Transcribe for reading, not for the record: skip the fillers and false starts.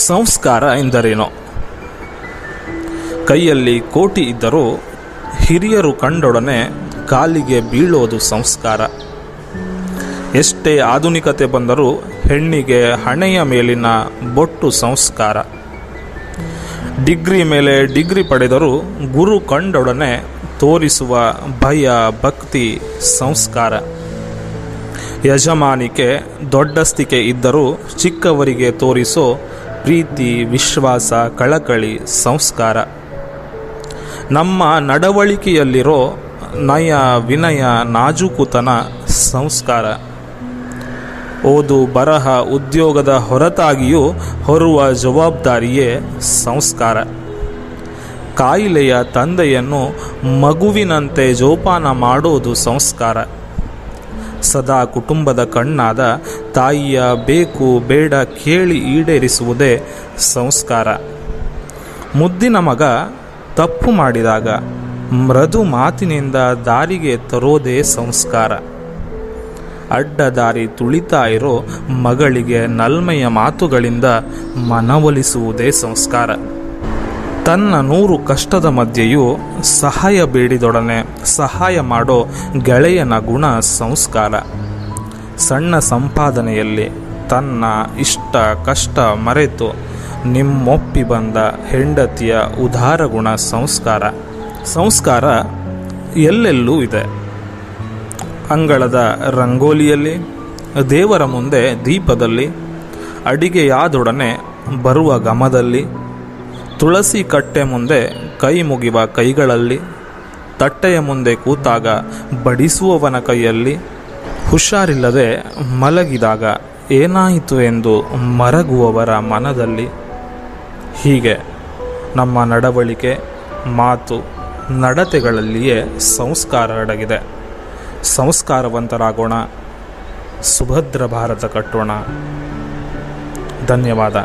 ಸಂಸ್ಕಾರ ಎಂದರೇನು? ಕೈಯಲ್ಲಿ ಕೋಟಿ ಇದ್ದರೂ ಹಿರಿಯರು ಕಂಡೊಡನೆ ಕಾಲಿಗೆ ಬೀಳೋದು ಸಂಸ್ಕಾರ. ಎಷ್ಟೇ ಆಧುನಿಕತೆ ಬಂದರೂ ಹೆಣ್ಣಿಗೆ ಹಣೆಯ ಮೇಲಿನ ಬೊಟ್ಟು ಸಂಸ್ಕಾರ. ಡಿಗ್ರಿ ಮೇಲೆ ಡಿಗ್ರಿ ಪಡೆದರೂ ಗುರು ಕಂಡೊಡನೆ ತೋರಿಸುವ ಭಯ ಭಕ್ತಿ ಸಂಸ್ಕಾರ. ಯಜಮಾನಿಕೆ ದೊಡ್ಡಸ್ತಿಕೆ ಇದ್ದರೂ ಚಿಕ್ಕವರಿಗೆ ತೋರಿಸೋ ಪ್ರೀತಿ ವಿಶ್ವಾಸ ಕಳಕಳಿ ಸಂಸ್ಕಾರ. ನಮ್ಮ ನಡವಳಿಕೆಯಲ್ಲಿರೋ ನಯ ವಿನಯ ನಾಜೂಕುತನ ಸಂಸ್ಕಾರ. ಓದು ಬರಹ ಉದ್ಯೋಗದ ಹೊರತಾಗಿಯೂ ಹೊರುವ ಜವಾಬ್ದಾರಿಯೇ ಸಂಸ್ಕಾರ. ಕಾಯಿಲೆಯ ತಂದೆಯನ್ನು ಮಗುವಿನಂತೆ ಜೋಪಾನ ಮಾಡೋದು ಸಂಸ್ಕಾರ. ಸದಾ ಕುಟುಂಬದ ಕಣ್ಣಾದ ತಾಯಿಯ ಬೇಕು ಬೇಡ ಕೇಳಿ ಈಡೇರಿಸುವುದೇ ಸಂಸ್ಕಾರ. ಮುದ್ದಿನ ಮಗ ತಪ್ಪು ಮಾಡಿದಾಗ ಮೃದು ಮಾತಿನಿಂದ ದಾರಿಗೆ ತರೋದೇ ಸಂಸ್ಕಾರ. ಅಡ್ಡ ದಾರಿ ತುಳಿತಾ ಇರೋ ಮಗಳಿಗೆ ನಲ್ಮೆಯ ಮಾತುಗಳಿಂದ ಮನವೊಲಿಸುವುದೇ ಸಂಸ್ಕಾರ. ತನ್ನ 100 ಕಷ್ಟದ ಮಧ್ಯೆಯೂ ಸಹಾಯ ಬೇಡಿದೊಡನೆ ಸಹಾಯ ಮಾಡೋ ಗೆಳೆಯನ ಗುಣ ಸಂಸ್ಕಾರ. ಸಣ್ಣ ಸಂಪಾದನೆಯಲ್ಲಿ ತನ್ನ ಇಷ್ಟ ಕಷ್ಟ ಮರೆತು ನಿಮ್ಮೊಪ್ಪಿ ಬಂದ ಹೆಂಡತಿಯ ಉದಾರ ಗುಣ ಸಂಸ್ಕಾರ. ಸಂಸ್ಕಾರ ಎಲ್ಲೆಲ್ಲೂ ಇದೆ. ಅಂಗಳದ ರಂಗೋಲಿಯಲ್ಲಿ, ದೇವರ ಮುಂದೆ ದೀಪದಲ್ಲಿ, ಅಡಿಗೆಯಾದೊಡನೆ ಬರುವ ಘಮದಲ್ಲಿ, ತುಳಸಿ ಕಟ್ಟೆ ಮುಂದೆ ಕೈ ಮುಗಿವ ಕೈಗಳಲ್ಲಿ, ತಟ್ಟೆಯ ಮುಂದೆ ಕೂತಾಗ ಬಡಿಸುವವನ ಕೈಯಲ್ಲಿ, ಹುಷಾರಿಲ್ಲದೆ ಮಲಗಿದಾಗ ಏನಾಯಿತು ಎಂದು ಮರಗುವವರ ಮನದಲ್ಲಿ. ಹೀಗೆ ನಮ್ಮ ನಡವಳಿಕೆ ಮಾತು ನಡತೆಗಳಲ್ಲಿಯೇ ಸಂಸ್ಕಾರ ಅಡಗಿದೆ. ಸಂಸ್ಕಾರವಂತರಾಗೋಣ, ಸುಭದ್ರ ಭಾರತ ಕಟ್ಟೋಣ. ಧನ್ಯವಾದ.